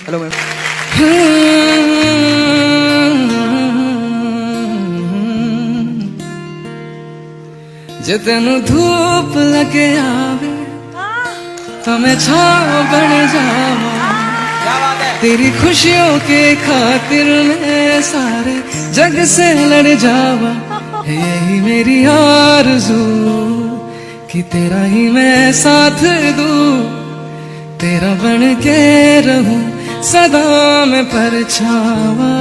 Hello ma'am. जे तेनू धूप लगे आवे तो मैं छाव बन जावा, तेरी खुशियों के खातिर मैं सारे जग से लड़ जावा। यही मेरी आरज़ू कि तेरा ही मैं साथ दूं, तेरा बन के रहूं सदा मैं परछावा।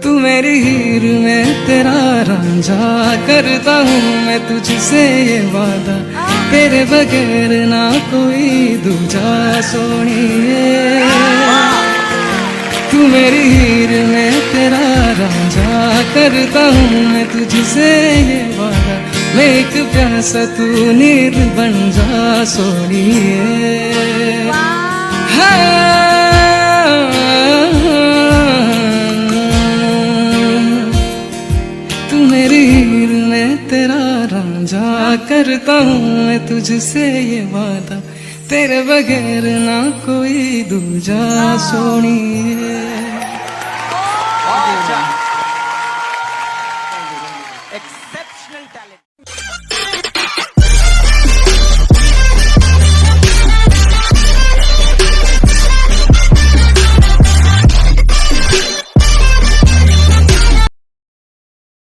तू मेरी हीर में तेरा रांझा, करता हूँ मैं तुझसे ये वादा, तेरे बगैर ना कोई दूजा सोनिए। तू मेरी हीर में तेरा रांझा, करता हूँ मैं तुझसे ये वादा, मैं एक प्यासा तू नीर बन जा सोनिए। तू मेरी हीर में तेरा रांझा, करता हूँ मैं तुझसे ये वादा, तेरे बगैर ना कोई दूजा सोनिए। Exceptional talent.